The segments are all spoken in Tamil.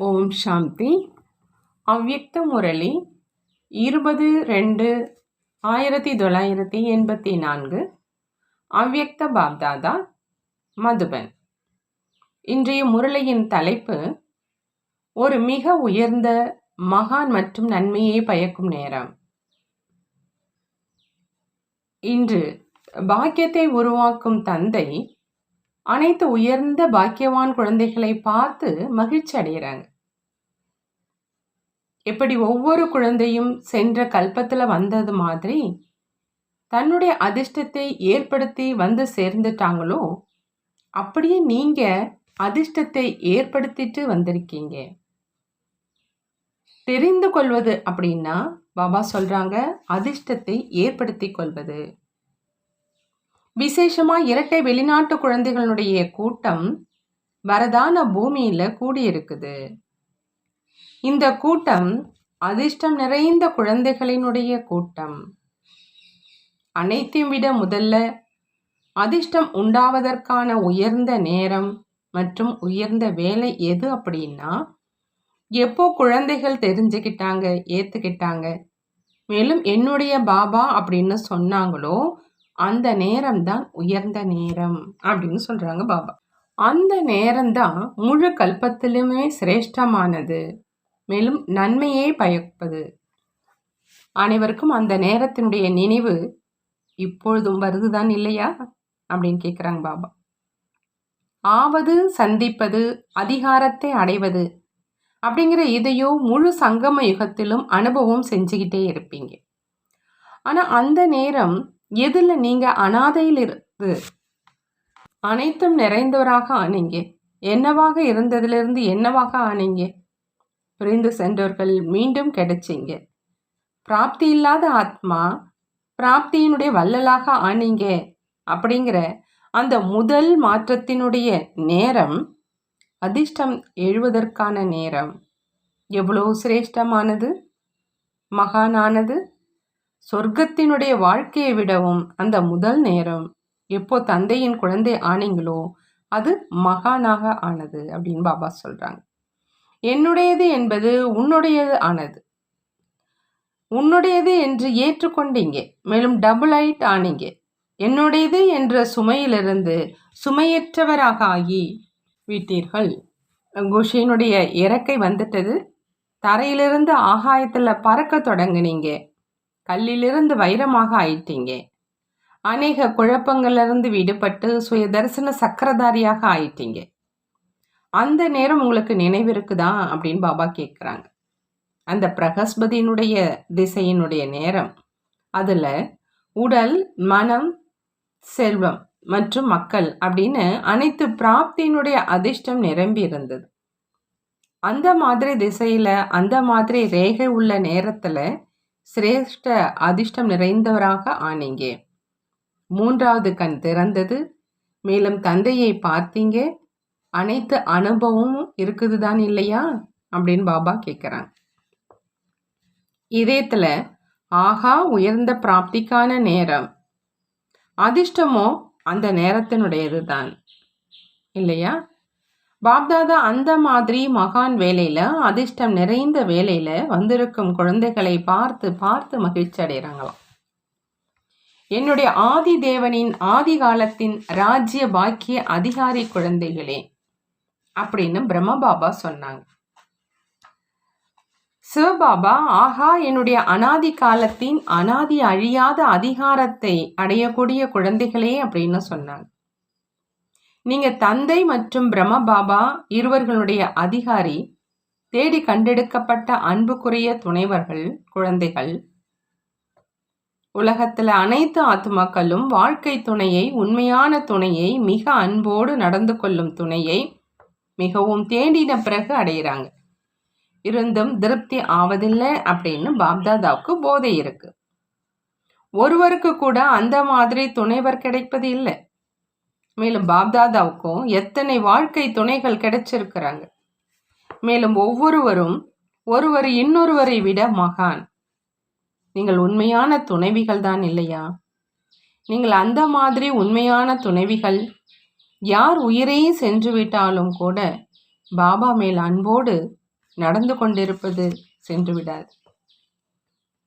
ஓம் சாந்தி. அவ்யக்த முரளி 20-2-1984. அவ்யக்த பாப்தாதா, மதுபன். இன்றைய முரளியின் தலைப்பு ஒரு மிக உயர்ந்த மகான் மற்றும் நன்மையை பயக்கும் நேரம். இன்று பாக்கியத்தை உருவாக்கும் தந்தை அனைத்து உயர்ந்த பாக்கியவான் குழந்தைகளை பார்த்து மகிழ்ச்சி அடைகிறாங்க. எப்படி ஒவ்வொரு குழந்தையும் சென்ற கல்பத்தில் வந்தது மாதிரி தன்னுடைய அதிர்ஷ்டத்தை ஏற்படுத்தி வந்து சேர்ந்துட்டாங்களோ, அப்படியே நீங்க அதிர்ஷ்டத்தை ஏற்படுத்திட்டு வந்திருக்கீங்க. தெரிந்து கொள்வது அப்படின்னா பாபா சொல்றாங்க, அதிர்ஷ்டத்தை ஏற்படுத்தி கொள்வது. விசேஷமா இரட்டை வெளிநாட்டு குழந்தைகளுடைய கூட்டம் வரதான பூமியில கூடியிருக்குது. இந்த கூட்டம் அதிர்ஷ்டம் நிறைந்த குழந்தைகளினுடைய கூட்டம். அனைத்தையும் விட முதல்ல அதிர்ஷ்டம் உண்டாவதற்கான உயர்ந்த நேரம் மற்றும் உயர்ந்த வேலை எது அப்படின்னா, எப்போ குழந்தைகள் தெரிஞ்சுக்கிட்டாங்க, ஏத்துக்கிட்டாங்க, மேலும் என்னுடைய பாபா அப்படின்னு சொன்னாங்களோ அந்த நேரம்தான் உயர்ந்த நேரம் அப்படின்னு சொல்றாங்க பாபா. அந்த நேரம்தான் முழு கல்பத்திலுமே சிரேஷ்டமானது, மேலும் நன்மையே பயப்பது. அனைவருக்கும் அந்த நேரத்தினுடைய நினைவு இப்பொழுதும் வருதுதான் இல்லையா அப்படின்னு கேட்குறாங்க பாபா. ஆவது, சந்திப்பது, அதிகாரத்தை அடைவது அப்படிங்கிற இதையோ முழு சங்கம யுகத்திலும் அனுபவம் செஞ்சுக்கிட்டே இருப்பீங்க. ஆனால் அந்த நேரம் எதில் நீங்கள் அனாதையில் இருந்து அனைத்தும் நிறைந்தவராக ஆனீங்க, என்னவாக இருந்ததிலிருந்து என்னவாக ஆனீங்க, பிரிந்து சென்றவர்கள் மீண்டும் கிடைச்சிங்க, பிராப்தி இல்லாத ஆத்மா பிராப்தியினுடைய வள்ளலாக ஆனீங்க அப்படிங்கிற அந்த முதல் மாற்றத்தினுடைய நேரம் அதிர்ஷ்டம் எழுவதற்கான நேரம். எவ்வளோ சிரேஷ்டமானது, மகானானது. சொர்க்கத்தினுடைய வாழ்க்கையை விடவும் அந்த முதல் நேரம் எப்போ தந்தையின் குழந்தை ஆனீங்களோ அது மகானாக ஆனது அப்படின்னு பாபா சொல்றாங்க. என்னுடையது என்பது உன்னுடையது ஆனது. உன்னுடையது என்று ஏற்றுக்கொண்டீங்க, மேலும் டபுள் ஐட் ஆனீங்க. என்னுடையது என்ற சுமையிலிருந்து சுமையற்றவராக ஆகி விட்டீர்கள். குஷியினுடைய இறக்கை வந்துட்டது. தரையிலிருந்து ஆகாயத்தில் பறக்க தொடங்குனீங்க. கல்லிலிருந்து வைரமாக ஆயிட்டீங்க. அநேக குழப்பங்களிலிருந்து விடுபட்டு சுய தரிசன சக்கரதாரியாக ஆயிட்டீங்க. அந்த நேரம் உங்களுக்கு நினைவு இருக்குதா அப்படின்னு பாபா கேட்குறாங்க. அந்த பிரகஸ்பதியினுடைய திசையினுடைய நேரம். அதில் உடல், மனம், செல்வம் மற்றும் மக்கள் அப்படின்னு அனைத்து பிராப்தியினுடைய அதிர்ஷ்டம் நிரம்பி இருந்தது. அந்த மாதிரி திசையில், அந்த மாதிரி ரேகை உள்ள நேரத்தில் சிரேஷ்ட அதிர்ஷ்டம் நிறைந்தவராக ஆனீங்க. மூன்றாவது கண் திறந்தது, மேலும் தந்தையை பார்த்தீங்க. அனைத்து அனுபவமும் இருக்குது தான் இல்லையா அப்படின்னு பாபா கேட்குறாங்க. இதயத்தில் ஆகா உயர்ந்த பிராப்திக்கான நேரம், அதிர்ஷ்டமோ அந்த நேரத்தினுடையது தான் இல்லையா. பாப்தாதா அந்த மாதிரி மகான் வேலையில, அதிர்ஷ்டம் நிறைந்த வேலையில வந்திருக்கும் குழந்தைகளை பார்த்து பார்த்து மகிழ்ச்சி அடைகிறாங்களாம். என்னுடைய ஆதி தேவனின் ஆதி காலத்தின் ராஜ்ய பாக்கிய அதிகாரி குழந்தைகளே அப்படின்னு பிரம்ம பாபா சொன்னாங்க. சிவபாபா ஆஹா என்னுடைய அனாதி காலத்தின் அனாதி அழியாத அதிகாரத்தை அடையக்கூடிய குழந்தைகளே அப்படின்னு சொன்னாங்க. நீங்க தந்தை மற்றும் பிரம்ம பாபா இருவர்களுடைய அதிகாரி, தேடி கண்டெடுக்கப்பட்ட அன்புக்குரிய துணைவர்கள், குழந்தைகள். உலகத்துல அனைத்து ஆத்மாக்களும் வாழ்க்கை துணையை, உண்மையான துணையை, மிக அன்போடு நடந்து கொள்ளும் துணையை மிகவும் தேடின பிறகு அடைகிறாங்க. இருந்தும் திருப்தி ஆவதில்லை அப்படின்னு பாப்தாதாவுக்கு போதை இருக்கு. ஒருவருக்கு கூட அந்த மாதிரி துணைவர் கிடைப்பது இல்லை. மேலும் பாப்தாதாவுக்கும் எத்தனை வாழ்க்கை துணைகள் கிடைச்சிருக்கிறாங்க. மேலும் ஒவ்வொருவரும் ஒருவர் இன்னொருவரை விட மகான். நீங்கள் உண்மையான துணைவிகள் தான் இல்லையா. நீங்கள் அந்த மாதிரி உண்மையான துணைவிகள். யார் உயிரையே சென்று விட்டாலும் கூட பாபா மேல் அன்போடு நடந்து கொண்டிருப்பது சென்று விடாது.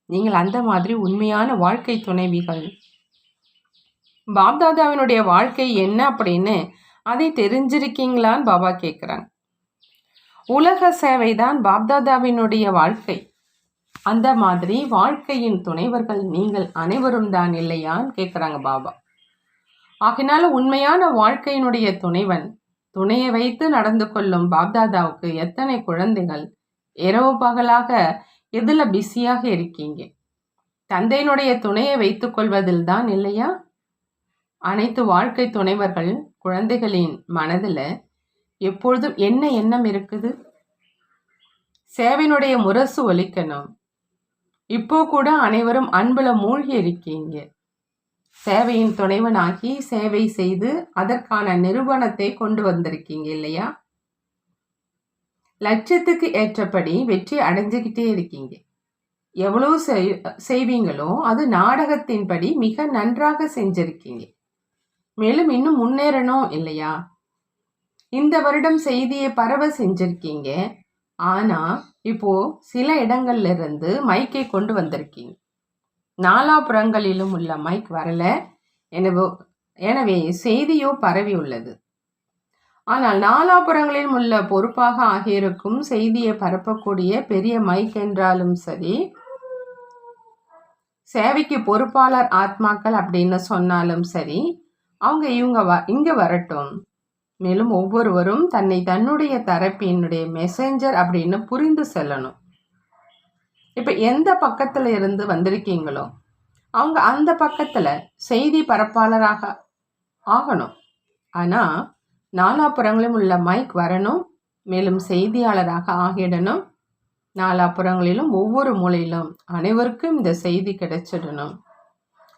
நீங்கள் அந்த மாதிரி உண்மையான வாழ்க்கை துணைவிகள். பாப்தாதாவினுடைய வாழ்க்கை என்ன அப்படின்னு அதை தெரிஞ்சிருக்கீங்களான்னு பாபா கேட்குறாங்க. உலக சேவைதான் பாப்தாதாவினுடைய வாழ்க்கை. அந்த மாதிரி வாழ்க்கையின் துணைவர்கள் நீங்கள் அனைவரும் தான் இல்லையான்னு கேட்குறாங்க பாபா. ஆகினால உண்மையான வாழ்க்கையினுடைய துணைவன், துணையை வைத்து நடந்து கொள்ளும் பாப்தாதாவுக்கு எத்தனை குழந்தைகள் இரவு பகலாக எதில் பிஸியாக இருக்கீங்க? தந்தையினுடைய துணையை வைத்துக் கொள்வதில் தான் இல்லையா? அனைத்து வாழ்க்கை துணைவர்கள் குழந்தைகளின் மனதில் எப்பொழுதும் என்ன எண்ணம் இருக்குது? சேவையினுடைய முரசு ஒலிக்கணும். இப்போ கூட அனைவரும் அன்புல மூழ்கி இருக்கீங்க. சேவையின் துணைவனாகி சேவை செய்து அதற்கான நிரூபணத்தை கொண்டு வந்திருக்கீங்க இல்லையா? லட்சியத்துக்கு ஏற்றபடி வெற்றி அடைஞ்சுக்கிட்டே இருக்கீங்க. எவ்வளவு செய்வீங்களோ அது நாடகத்தின்படி மிக நன்றாக செஞ்சிருக்கீங்க. மேலும் இன்னும் முன்னேறணும் இல்லையா? இந்த வருடம் செய்தியை பரவ செஞ்சிருக்கீங்க. ஆனா இப்போ சில இடங்கள்ல இருந்து மைக்கை கொண்டு வந்திருக்கீங்க. நாலாபுறங்களிலும் உள்ள மைக் வரல. எனவே செய்தியோ பரவி உள்ளது. ஆனால் நாலாபுறங்களிலும் உள்ள பொறுப்பாக ஆகியிருக்கும் செய்தியை பரப்பக்கூடிய பெரிய மைக் என்றாலும் சரி, சேவைக்கு பொறுப்பாளர் ஆத்மாக்கள் அப்படின்னு சொன்னாலும் சரி, அவங்க இங்க வரட்டும். மேலும் ஒவ்வொருவரும் தன்னுடைய தரப்பினுடைய மெசேஞ்சர் அப்படின்னு புரிந்து செல்லணும். இப்ப எந்த பக்கத்துல இருந்து வந்திருக்கீங்களோ அவங்க அந்த பக்கத்துல செய்தி பரப்பாளராக ஆகணும். ஆனா நாலாபுறங்களிலும் உள்ள மைக் வரணும். மேலும் செய்தியாளராக ஆகிடணும். நாலாபுறங்களிலும் ஒவ்வொரு மூலையிலும் அனைவருக்கும் இந்த செய்தி கிடைச்சிடணும்.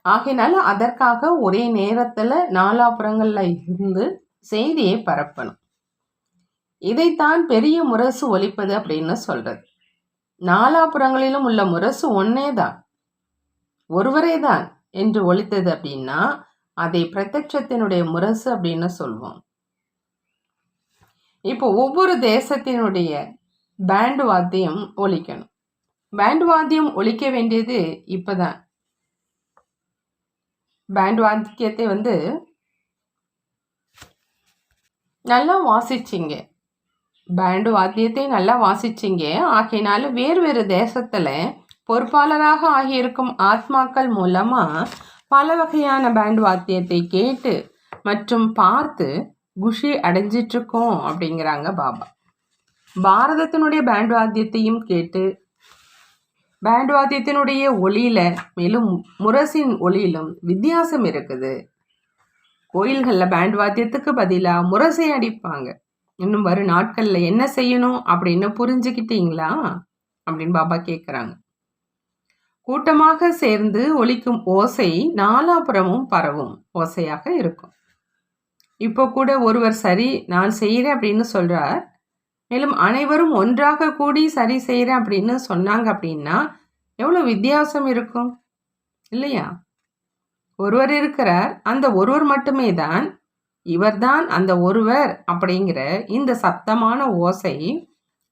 ஆகையினால அதற்காக ஒரே நேரத்துல நாலாபுறங்கள்ல இருந்து செய்தியை பரப்பணும். இதைத்தான் பெரிய முரசு ஒலிப்பது அப்படின்னு சொல்றது. நாலாபுறங்களிலும் உள்ள முரசு ஒன்னேதான், ஒருவரே தான் என்று ஒலித்தது அப்படின்னா அதை பிரத்யட்சத்தினுடைய முரசு அப்படின்னு சொல்வோம். இப்போ ஒவ்வொரு தேசத்தினுடைய பேண்ட் வாத்தியம் ஒலிக்கணும். பேண்ட் வாத்தியம் ஒலிக்க வேண்டியது இப்பதான். பேண்ட் வாத்தியத்தை நல்லா வாசிச்சிங்க. பேண்டு வாத்தியத்தை நல்லா வாசிச்சிங்க. ஆகையினால வேறு தேசத்துல பொறுப்பாளராக ஆகியிருக்கும் ஆத்மாக்கள் மூலமா பல வகையான பேண்ட் வாத்தியத்தை கேட்டு மற்றும் பார்த்து குஷி அடைஞ்சிட்டு இருக்கோம் அப்படிங்கிறாங்க பாபா. பாரதத்தினுடைய பேண்ட் வாத்தியத்தையும் கேட்டு பேண்ட் வாத்தியத்தினுடைய ஒளியில மேலும் முரசின் ஒளியிலும் வித்தியாசம் இருக்குது. கோயில்களில் பேண்ட் வாத்தியத்துக்கு பதிலாக முரசை அடிப்பாங்க. இன்னும் வரும் நாட்களில் என்ன செய்யணும் அப்படின்னு புரிஞ்சுக்கிட்டீங்களா அப்படின்னு பாபா கேட்குறாங்க. கூட்டமாக சேர்ந்து ஒலிக்கும் ஓசை நாலாபுறமும் பரவும் ஓசையாக இருக்கும். இப்போ கூட ஒருவர் சரி நான் செய்கிறேன் அப்படின்னு சொல்கிறார். மேலும் அனைவரும் ஒன்றாக கூடி சரி செய்கிறேன் அப்படின்னு சொன்னாங்க அப்படின்னா எவ்வளோ வித்தியாசம் இருக்கும் இல்லையா? ஒருவர் இருக்கிறார், அந்த ஒருவர் மட்டுமே தான் இவர்தான் அந்த ஒருவர் அப்படிங்கிற இந்த சப்தமான ஓசை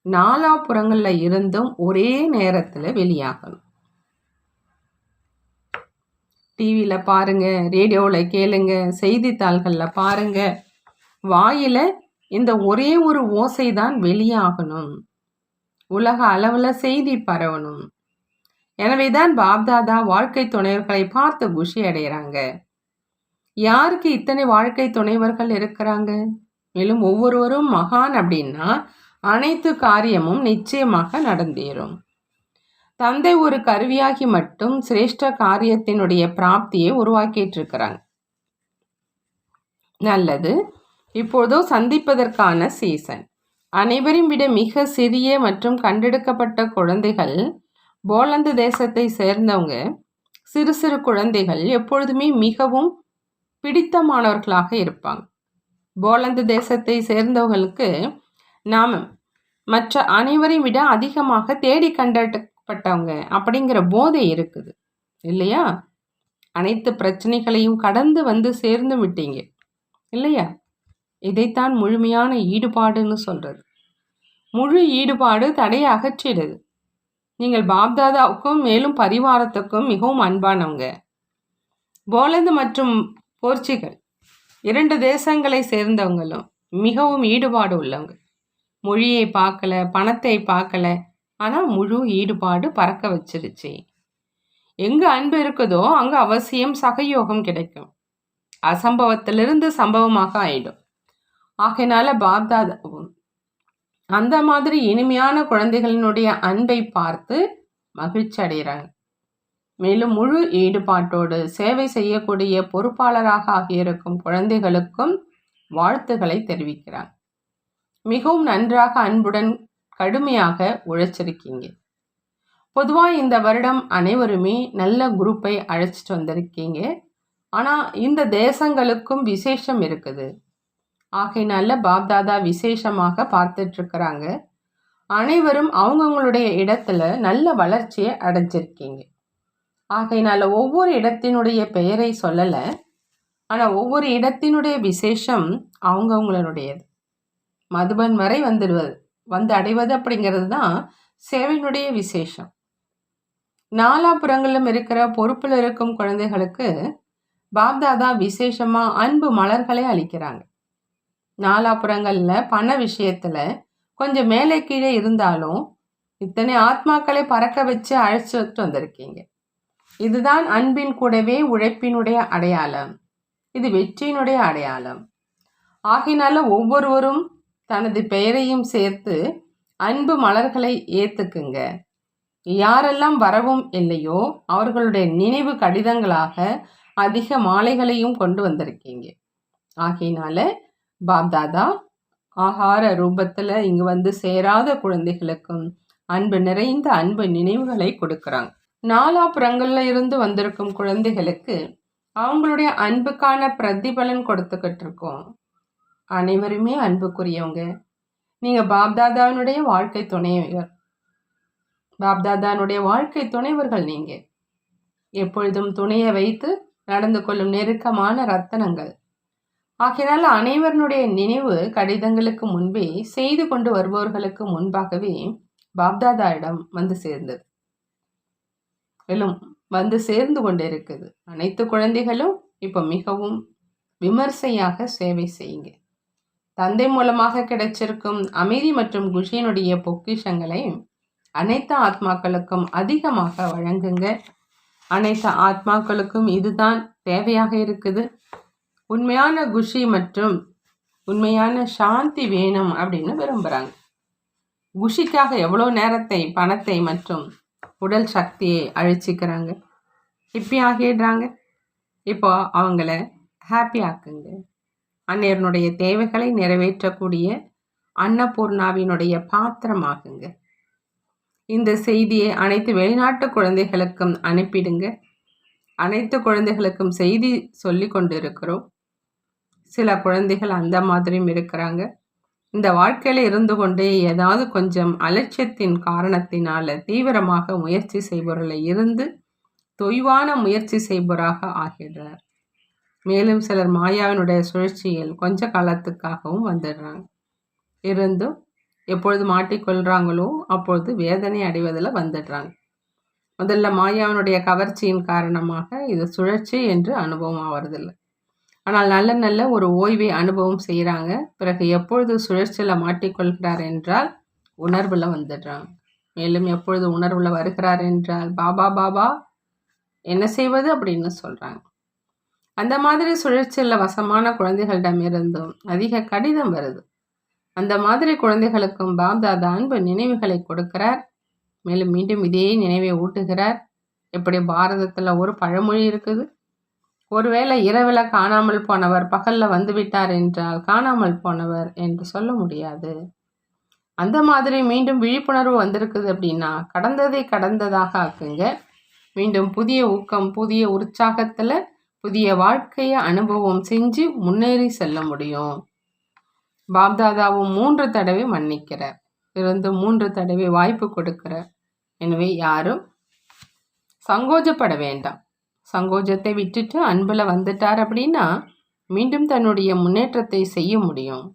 நாலாபுறங்கள்ல இருந்தும் ஒரே நேரத்துல வெளியாகணும். டிவியில பாருங்க, ரேடியோவில் கேளுங்க, செய்தித்தாள்களில் பாருங்க, வாயில இந்த ஒரே ஒரு ஓசை தான் வெளியாகணும். உலக அளவில் செய்தி பரவணும். எனவேதான் பாப்தாதா வாழ்க்கை துணைவர்களை பார்த்து குஷி அடைகிறாங்க. யாருக்கு இத்தனை வாழ்க்கை துணைவர்கள் இருக்கிறாங்க? மேலும் ஒவ்வொருவரும் மகான் அப்படின்னா அனைத்து காரியமும் நிச்சயமாக நடந்தேறும். தந்தை ஒரு கருவியாகி மட்டும் சிரேஷ்ட காரியத்தினுடைய பிராப்தியை உருவாக்கிட்டு இருக்கிறாங்க. நல்லது. இப்போதோ சந்திப்பதற்கான சீசன். அனைவரையும் விட மிக சிறிய மற்றும் கண்டெடுக்கப்பட்ட குழந்தைகள் போலந்து தேசத்தை சேர்ந்தவங்க. சிறு சிறு குழந்தைகள் எப்பொழுதுமே மிகவும் பிடித்தமானவர்களாக இருப்பாங்க. போலந்து தேசத்தை சேர்ந்தவர்களுக்கு நாம் மற்ற அனைவரையும் விட அதிகமாக தேடி கண்டெடுக்கப்பட்டவங்க அப்படிங்கிற போதை இருக்குது இல்லையா? அனைத்து பிரச்சனைகளையும் கடந்து சேர்ந்து விட்டீங்க இல்லையா? இதைத்தான் முழுமையான ஈடுபாடுன்னு சொல்றது. முழு ஈடுபாடு தடையை அகற்றிடுது. நீங்கள் பாப்தாதாவுக்கும் மேலும் பரிவாரத்துக்கும் மிகவும் அன்பானவங்க. போலந்து மற்றும் போர்ச்சுகல் 2 தேசங்களை சேர்ந்தவங்களும் மிகவும் ஈடுபாடு உள்ளவங்க. மொழியை பார்க்கல, பணத்தை பார்க்கல, ஆனால் முழு ஈடுபாடு பறக்க வச்சிருச்சு. எங்கே அன்பு இருக்குதோ அங்கே அவசியம் சகயோகம் கிடைக்கும். அசம்பவத்திலிருந்து சம்பவமாக ஆயிடும். ஆகையினால பாப்தாதாவும் அந்த மாதிரி இனிமையான குழந்தைகளினுடைய அன்பை பார்த்து மகிழ்ச்சி அடைகிறாங்க. மேலும் முழு ஈடுபாட்டோடு சேவை செய்யக்கூடிய பொறுப்பாளராக ஆகியிருக்கும் குழந்தைகளுக்கும் வாழ்த்துக்களை தெரிவிக்கிறாங்க. மிகவும் நன்றாக அன்புடன் கடுமையாக உழைச்சிருக்கீங்க. பொதுவாக இந்த வருடம் அனைவருமே நல்ல குரூப்பை அழைச்சிட்டு வந்திருக்கீங்க. ஆனால் இந்த தேசங்களுக்கும் விசேஷம் இருக்குது. ஆகையினால பாப்தாதா விசேஷமாக பார்த்துட்ருக்குறாங்க. அனைவரும் அவங்கவுங்களுடைய இடத்துல நல்ல வளர்ச்சியை அடைஞ்சிருக்கீங்க. ஆகையினால ஒவ்வொரு இடத்தினுடைய பெயரை சொல்லலை, ஆனால் ஒவ்வொரு இடத்தினுடைய விசேஷம் அவங்கவுங்களுடையது. மதுபன் வரை வந்து அடைவது அப்படிங்கிறது தான் சேவையினுடைய விசேஷம். நாலாபுறங்களிலும் இருக்கிற பொறுப்பில் இருக்கும் குழந்தைகளுக்கு பாப்தாதா விசேஷமாக அன்பு மலர்களை அளிக்கிறாங்க. நாலாபுறங்களில் பண விஷயத்தில் கொஞ்சம் மேலே கீழே இருந்தாலும் இத்தனை ஆத்மாக்களை பறக்க வச்சு அழைச்சிட்டு வந்திருக்கீங்க. இதுதான் அன்பின் கூடவே உழைப்பினுடைய அடையாளம். இது வெற்றியினுடைய அடையாளம். ஆகினால ஒவ்வொருவரும் தனது பெயரையும் சேர்த்து அன்பு மலர்களை ஏற்றுக்குங்க. யாரெல்லாம் வரவும் இல்லையோ அவர்களுடைய நினைவு கடிதங்களாக அதிக மாலைகளையும் கொண்டு வந்திருக்கீங்க. ஆகையினால பாப்தாதா ஆகார ரூபத்தில் இங்கு வந்து சேராத குழந்தைகளுக்கும் அன்பு நிறைந்த அன்பு நினைவுகளை கொடுக்குறாங்க. நாலாபுறங்களில் இருந்து வந்திருக்கும் குழந்தைகளுக்கு அவங்களுடைய அன்புக்கான பிரதிபலன் கொடுத்துக்கிட்டு இருக்கோம். அனைவருமே அன்புக்குரியவங்க. நீங்கள் பாப்தாதாவினுடைய வாழ்க்கை துணைவர். பாப்தாதானுடைய வாழ்க்கை துணைவர்கள் நீங்கள். எப்பொழுதும் துணையை வைத்து நடந்து கொள்ளும் நெருக்கமான ரத்தனங்கள். ஆகையினால அனைவருடைய நினைவு கடிதங்களுக்கு முன்பே செய்து கொண்டு வருபவர்களுக்கு முன்பாகவே பாப்தாதாவிடம் வந்து சேர்ந்தது. மேலும் வந்து சேர்ந்து கொண்டு இருக்குது. அனைத்து குழந்தைகளும் இப்போ மிகவும் விமர்சையாக சேவை செய்யுங்க. தந்தை மூலமாக கிடைச்சிருக்கும் அமைதி மற்றும் குஷியினுடைய பொக்கிஷங்களை அனைத்து ஆத்மாக்களுக்கும் அதிகமாக வழங்குங்க. அனைத்து ஆத்மாக்களுக்கும் இதுதான் தேவையாக இருக்குது. உண்மையான குஷி மற்றும் உண்மையான சாந்தி வேணும் அப்படின்னு விரும்புகிறாங்க. குஷிக்காக எவ்வளோ நேரத்தை, பணத்தை மற்றும் உடல் சக்தியை அழிச்சிக்கிறாங்க. ஹிப்பி ஆகிடுறாங்க. இப்போ அவங்கள ஹாப்பி ஆக்குங்க. அன்னையனுடைய தேவைகளை நிறைவேற்றக்கூடிய அன்னபூர்ணாவினுடைய பாத்திரமாகுங்க. இந்த செய்தியை அனைத்து வெளிநாட்டு குழந்தைகளுக்கும் அனுப்பிடுங்க. அனைத்து குழந்தைகளுக்கும் செய்தி சொல்லி கொண்டு இருக்கிறோம். சில குழந்தைகள் அந்த மாதிரியும் இருக்கிறாங்க. இந்த வாழ்க்கையில் இருந்து கொண்டே ஏதாவது கொஞ்சம் அலட்சியத்தின் காரணத்தினால தீவிரமாக முயற்சி செய்பவர்களை இருந்து தொய்வான முயற்சி செய்பவராக ஆகிடுறார். மேலும் சிலர் மாயாவினுடைய சுழற்சியில் கொஞ்ச காலத்துக்காகவும் வந்துடுறாங்க. இருந்தும் எப்பொழுது மாட்டிக்கொள்கிறாங்களோ அப்பொழுது வேதனை அடைவதில் வந்துடுறாங்க. முதல்ல மாயாவினுடைய கவர்ச்சியின் காரணமாக இது சுழற்சி என்று அனுபவம் ஆவறதில்லை. ஆனால் நல்ல நல்ல ஒரு ஓய்வை அனுபவம் செய்கிறாங்க. பிறகு எப்பொழுது சுழற்சியில் மாட்டிக்கொள்கிறார் என்றால் உணர்வில் வந்துடுறாங்க. மேலும் எப்பொழுது உணர்வில் வருகிறார் என்றால் பாபா பாபா என்ன செய்வது அப்படின்னு சொல்கிறாங்க. அந்த மாதிரி சுழற்சியில் வசமான குழந்தைகளிடமிருந்தும் அதிக கடிதம் வருது. அந்த மாதிரி குழந்தைகளுக்கும் பாப்தாதா அன்பு நினைவுகளை கொடுக்கிறார். மேலும் மீண்டும் இதே நினைவை ஊட்டுகிறார். எப்படி பாரதத்தில் ஒரு பழமொழி இருக்குது, ஒருவேளை இரவில் காணாமல் போனவர் பகலில் வந்துவிட்டார் என்றால் காணாமல் போனவர் என்று சொல்ல முடியாது. அந்த மாதிரி மீண்டும் விழிப்புணர்வு வந்திருக்குது அப்படின்னா கடந்ததை கடந்ததாக ஆக்குங்க. மீண்டும் புதிய ஊக்கம், புதிய உற்சாகத்தில் புதிய வாழ்க்கையை அனுபவம் செஞ்சு முன்னேறி செல்ல முடியும். பாப்தாதாவும் 3 தடவை மன்னிக்கிறார். இருந்து 3 தடவை வாய்ப்பு கொடுக்கிறார். எனவே யாரும் சங்கோஜப்பட வேண்டாம். சங்கோஜத்தை விட்டுட்டு அன்பில் வந்துட்டார் அப்படின்னா மீண்டும் தன்னுடைய முன்னேற்றத்தை செய்ய முடியும்.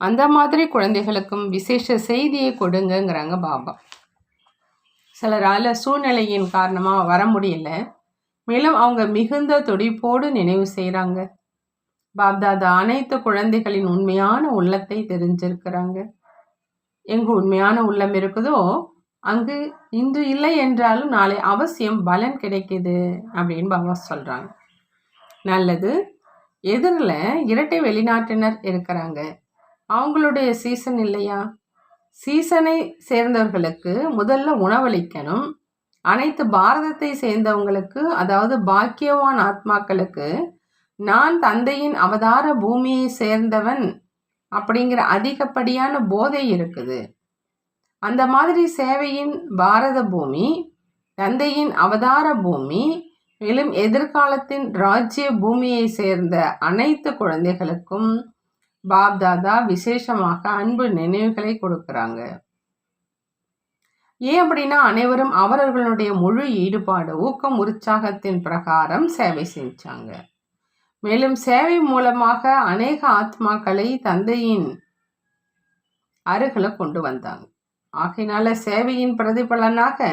அந்த மாதிரி குழந்தைகளுக்கும் விசேஷ செய்தியை கொடுங்கங்கிறாங்க பாபா. சிலரால் சூழ்நிலையின் காரணமாக வர முடியல, மேலும் அவங்க மிகுந்த துடிப்போடு நினைவு செய்கிறாங்க. பாப்தாதா அனைத்து குழந்தைகளின் உண்மையான உள்ளத்தை தெரிஞ்சிருக்கிறாங்க. எங்கு உண்மையான உள்ளம் இருக்குதோ அங்கு இன்று இல்லை என்றாலும் நாளை அவசியம் பலன் கிடைக்குது அப்படின்னு பாபா சொல்கிறாங்க. நல்லது. எதிரில் இரட்டை வெளிநாட்டினர் இருக்கிறாங்க, அவங்களுடைய சீசன் இல்லையா? சீசனை சேர்ந்தவர்களுக்கு முதல்ல உணவளிக்கணும். அனைத்து பாரதத்தை சேர்ந்தவங்களுக்கு, அதாவது பாக்கியவான் ஆத்மாக்களுக்கு நான் தந்தையின் அவதார பூமியை சேர்ந்தவன் அப்படிங்கிற அதிகப்படியான போதை இருக்குது. அந்த மாதிரி சேவையின் பாரத பூமி தந்தையின் அவதார பூமி, மேலும் எதிர்காலத்தின் ராஜ்ய பூமியை சேர்ந்த அனைத்து குழந்தைகளுக்கும் பாப்தாதா விசேஷமாக அன்பு நினைவுகளை கொடுக்குறாங்க. ஏன் அப்படின்னா அனைவரும் அவர்களுடைய முழு ஈடுபாடு, ஊக்கம், உற்சாகத்தின் பிரகாரம் சேவை செஞ்சாங்க. மேலும் சேவை மூலமாக அநேக ஆத்மாக்களை தந்தையின் அருகில கொண்டு வந்தாங்க. ஆகையினால சேவையின் பிரதிபலனாக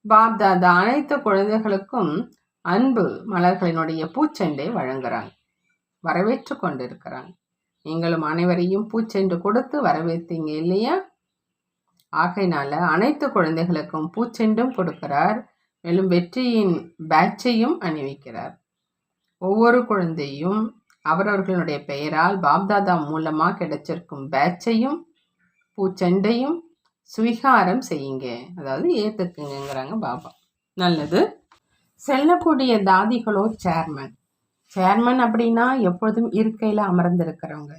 பாப்தாதா அனைத்து குழந்தைகளுக்கும் அன்பு மலர்களினுடைய பூச்செண்டை வழங்குறாங்க, வரவேற்று கொண்டிருக்கிறாங்க. நீங்களும் அனைவரையும் பூச்செண்டு கொடுத்து வரவேற்றீங்க இல்லையா? ஆகையினால அனைத்து குழந்தைகளுக்கும் பூச்செண்டும் கொடுக்கிறார், மேலும் வெற்றியின் பேட்சையும் அணிவிக்கிறார். ஒவ்வொரு குழந்தையும் அவரவர்களுடைய பெயரால் பாப்தாதா மூலமாக கிடைச்சிருக்கும் பேட்சையும் பூச்செண்டையும் ஸ்வீகாரம் செய்யுங்க, அதாவது ஏற்றுக்குங்கிறாங்க பாபா. நல்லது. செல்லக்கூடிய தாதிகளோ சேர்மன். சேர்மன் அப்படின்னா எப்பொழுதும் இருக்கையில் அமர்ந்திருக்கிறவங்க.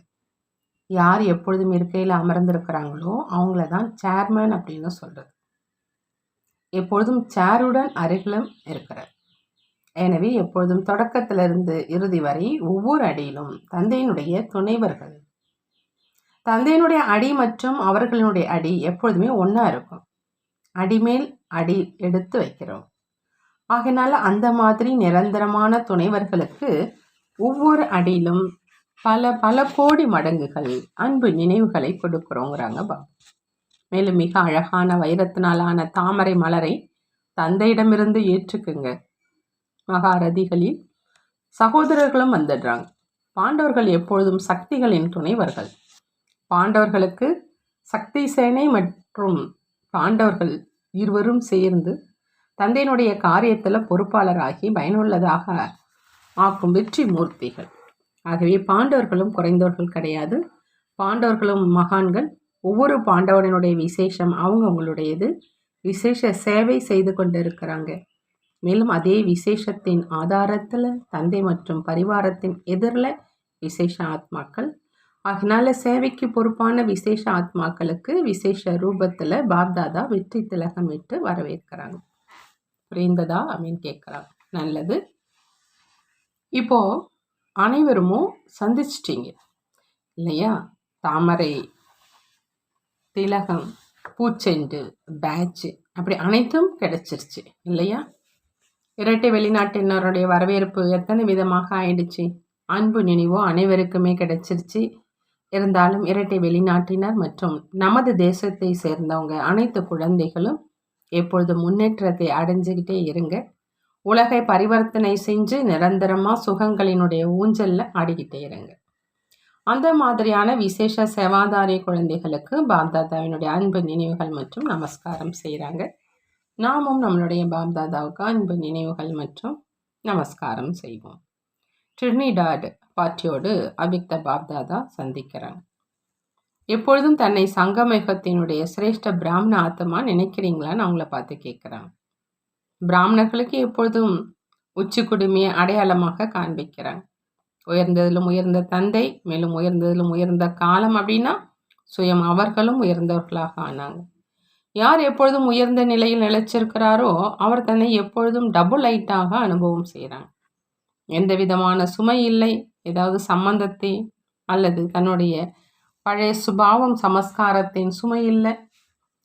யார் எப்பொழுதும் இருக்கையில் அமர்ந்திருக்கிறாங்களோ அவங்கள தான் சேர்மன் அப்படின்னு சொல்கிறது. எப்பொழுதும் சேருடன் அருகிலும் இருக்கிறார். எனவே எப்பொழுதும் தொடக்கத்திலிருந்து இறுதி வரை ஒவ்வொரு அடியிலும் தந்தையினுடைய துணைவர்கள். தந்தையினுடைய அடி மற்றும் அவர்களுடைய அடி எப்பொழுதுமே ஒன்றா இருக்கும். அடிமேல் அடி எடுத்து வைக்கிறோம். ஆகையினால அந்த மாதிரி நிரந்தரமான துணைவர்களுக்கு ஒவ்வொரு அடியிலும் பல பல கோடி மடங்குகள் அன்பு நினைவுகளை கொடுக்குறோங்கிறாங்க பாபா. மேலும் மிக அழகான வைரத்தினாலான தாமரை மலரை தந்தையிடமிருந்து ஏற்றுக்குங்க. மகாரதிகளில் சகோதரர்களும் வந்துடுறாங்க. பாண்டவர்கள் எப்பொழுதும் சக்திகளின் துணைவர்கள். பாண்டவர்களுக்கு சக்தி சேனை மற்றும் பாண்டவர்கள் இருவரும் சேர்ந்து தந்தையினுடைய காரியத்தில் பொறுப்பாளராகி பயனுள்ளதாக ஆக்கும் வெற்றி மூர்த்திகள். ஆகவே பாண்டவர்களும் குறைந்தவர்கள் கிடையாது. பாண்டவர்களும் மகான்கள். ஒவ்வொரு பாண்டவனுடைய விசேஷம் அவங்களுடையது. விசேஷ சேவை செய்து கொண்டு இருக்கிறாங்க. மேலும் அதே விசேஷத்தின் ஆதாரத்தில் தந்தை மற்றும் பரிவாரத்தின் எதிரில் விசேஷ ஆத்மாக்கள். அதனால சேவைக்கு பொறுப்பான விசேஷ ஆத்மாக்களுக்கு விசேஷ ரூபத்தில் பாப்தாதா வெற்றி திலகமிட்டு வரவேற்கிறாங்க. புரிந்ததா அப்படின்னு கேட்குறாங்க. நல்லது. இப்போ அனைவருமோ சந்திச்சிட்டிங்க இல்லையா? தாமரை, திலகம், பூச்செண்டு, பேட்சு அப்படி அனைத்தும் கிடைச்சிருச்சு இல்லையா? இரட்டை வெளிநாட்டினருடைய வரவேற்பு எத்தனை விதமாக ஆயிடுச்சு. அன்பு நினைவோ அனைவருக்குமே கிடைச்சிருச்சு. இருந்தாலும் இரட்டை வெளிநாட்டினர் மற்றும் நமது தேசத்தை சேர்ந்தவங்க அனைத்து குழந்தைகளும் எப்பொழுது முன்னேற்றத்தை அடைஞ்சுக்கிட்டே இருங்க. உலகை பரிவர்த்தனை செஞ்சு நிரந்தரமாக சுகங்களினுடைய ஊஞ்சலில் ஆடிக்கிட்டே இருங்க. அந்த மாதிரியான விசேஷ சேவாதாரி குழந்தைகளுக்கு பாப்தாதாவினுடைய அன்பு நினைவுகள் மற்றும் நமஸ்காரம் செய்கிறாங்க. நாமும் நம்மளுடைய பாப்தாதாவுக்கு அன்பு நினைவுகள் மற்றும் நமஸ்காரம் செய்வோம். ட்ரினிடாட் பாட்டியோடு அபிக்த பாப்தாதா சந்திக்கிறாங்க. எப்பொழுதும் தன்னை சங்கமயுகத்தினுடைய சிரேஷ்ட பிராமண ஆத்மா நினைக்கிறீங்களான்னு அவங்கள பார்த்து கேட்குறாங்க. பிராமணர்களுக்கு எப்பொழுதும் உச்சி குடுமையை அடையாளமாக காண்பிக்கிறாங்க. உயர்ந்ததிலும் உயர்ந்த தந்தை, மேலும் உயர்ந்ததிலும் உயர்ந்த காலம் அப்படின்னா சுயம் அவர்களும் உயர்ந்தவர்களாக ஆனாங்க. யார் எப்பொழுதும் உயர்ந்த நிலையில் நிலைச்சிருக்கிறாரோ அவர் தன்னை எப்பொழுதும் டபுள் லைட்டாக அனுபவம் செய்கிறாங்க. எந்த விதமான சுமை இல்லை. ஏதாவது சம்பந்தத்தை அல்லது தன்னுடைய பழைய சுபாவம் சமஸ்காரத்தின் சுமை இல்லை.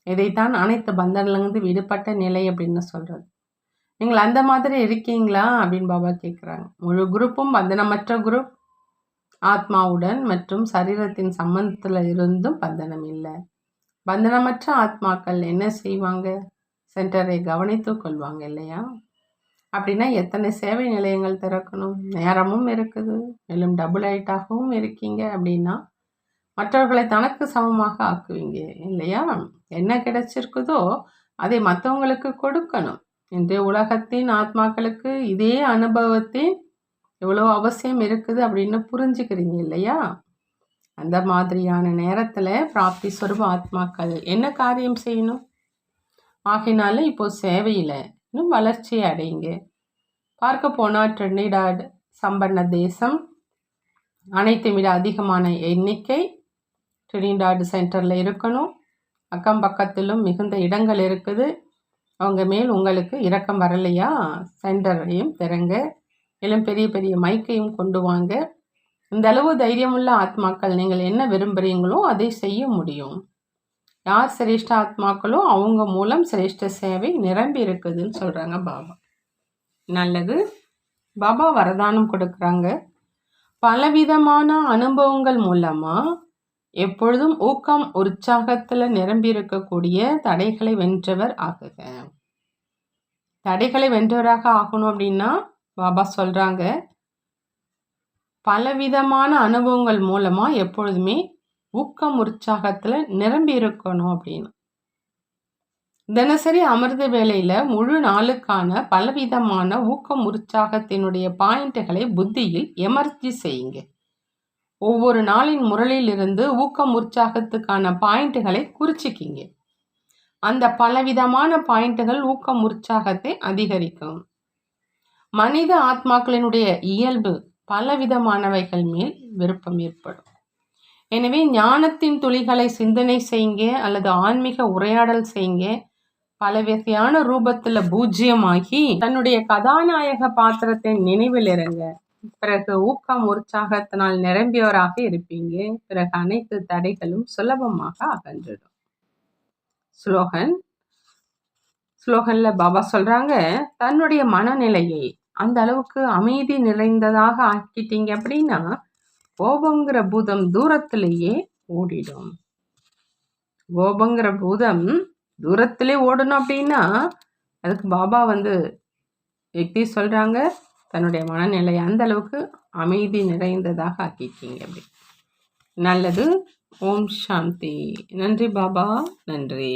இதைத்தான் அனைத்து பந்தனிலிருந்து விடுபட்ட நிலை அப்படின்னு சொல்கிறது. நீங்கள் அந்த மாதிரி இருக்கீங்களா அப்படின்னு பாபா கேட்குறாங்க. முழு குரூப்பும் பந்தனமற்ற குரூப். ஆத்மாவுடன் மற்றும் சரீரத்தின் சம்பந்தத்தில் இருந்தும் பந்தனம் இல்லை. பந்தனமற்ற ஆத்மாக்கள் என்ன செய்வாங்க? சென்டரை கவனித்து கொள்வாங்க இல்லையா? அப்படின்னா எத்தனை சேவை நிலையங்கள் திறக்கணும்? நேரமும் இருக்குது, மேலும் டபுள் ஐட்டாகவும் இருக்கீங்க. அப்படின்னா மற்றவர்களை தனக்கு சமமாக ஆக்குவீங்க இல்லையா? என்ன கிடைச்சிருக்குதோ அதை மற்றவங்களுக்கு கொடுக்கணும். இன்றைய உலகத்தின் ஆத்மாக்களுக்கு இதே அனுபவத்தின் எவ்வளோ அவசியம் இருக்குது அப்படின்னு புரிஞ்சுக்கிறீங்க இல்லையா? அந்த மாதிரியான நேரத்தில் பிராப்தி ஸ்வரூப ஆத்மாக்கள் என்ன காரியம் செய்யணும்? ஆகினால இப்போ சேவையில் இன்னும் வளர்ச்சி அடையுங்க. பார்க்க போனால் ட்ரினிடாட் சம்பன்ன தேசம், அனைத்து விட அதிகமான எண்ணிக்கை ட்ரினிடாட் சென்டரில் இருக்கணும். அக்கம் பக்கத்திலும் மிகுந்த இடங்கள் இருக்குது. அவங்க மேல் உங்களுக்கு இரக்கம் வரலையா? சென்டரையும் திறங்க, மேலும் பெரிய பெரிய மைக்கையும் கொண்டு வாங்க. இந்த அளவு தைரியமுள்ள ஆத்மாக்கள் நீங்கள் என்ன விரும்புகிறீங்களோ அதை செய்ய முடியும். யார் சிரேஷ்ட ஆத்மாக்களோ அவங்க மூலம் சிரேஷ்ட சேவை நிரம்பி இருக்குதுன்னு சொல்கிறாங்க பாபா. நல்லது. பாபா வரதானம் கொடுக்குறாங்க. பலவிதமான அனுபவங்கள் மூலமாக எப்பொழுதும் ஊக்கம் உற்சாகத்தில் நிரம்பி இருக்கக்கூடிய தடைகளை வென்றவர் ஆகுக. தடைகளை வென்றவராக ஆகணும் அப்படின்னா பாபா சொல்கிறாங்க, பலவிதமான அனுபவங்கள் மூலமாக எப்பொழுதுமே ஊக்கம் உற்சாகத்தில் நிரம்பி இருக்கணும் அப்படின்னு. தினசரி அமிர்த வேளையில் முழு நாளுக்கான பலவிதமான ஊக்கம் உற்சாகத்தினுடைய பாயிண்ட்டுகளை புத்தியில் எமர்ஜி செய்யுங்க. ஒவ்வொரு நாளின் முரளிலிருந்து ஊக்கம் உற்சாகத்துக்கான பாயிண்ட்டுகளை குறிச்சிக்கிங்க. அந்த பலவிதமான பாயிண்ட்டுகள் ஊக்கம் உற்சாகத்தை அதிகரிக்கும். மனித ஆத்மாக்களினுடைய இயல்பு பலவிதமானவைகள் மேல் விருப்பம் ஏற்படும். எனவே ஞானத்தின் துளிகளை சிந்தனை செய்யுங்க அல்லது ஆன்மீக உரையாடல் செய்யுங்க. பல வகையான ரூபத்தில் பூஜ்ஜியமாகி தன்னுடைய கதாநாயக பாத்திரத்தை நினைவில் இருங்க. பிறகு ஊக்கம் உற்சாகத்தினால் நிரம்பியவராக இருப்பீங்க. பிறகு அனைத்து தடைகளும் சுலபமாக அகன்றிடும். ஸ்லோகன்ல பாபா சொல்றாங்க, தன்னுடைய மனநிலையை அந்த அளவுக்கு அமைதி நிறைந்ததாக ஆக்கிட்டீங்க அப்படின்னா கோபங்கிற பூதம் தூரத்திலேயே ஓடிடும். கோபங்கிற பூதம் தூரத்திலே ஓடணும் அப்படின்னா அதுக்கு பாபா யுக்தி சொல்றாங்க, தன்னுடைய மனநிலையை அந்த அளவுக்கு அமைதி நிறைந்ததாக ஆக்கிட்டீங்க அப்படி. நல்லது. ஓம் சாந்தி. நன்றி பாபா, நன்றி.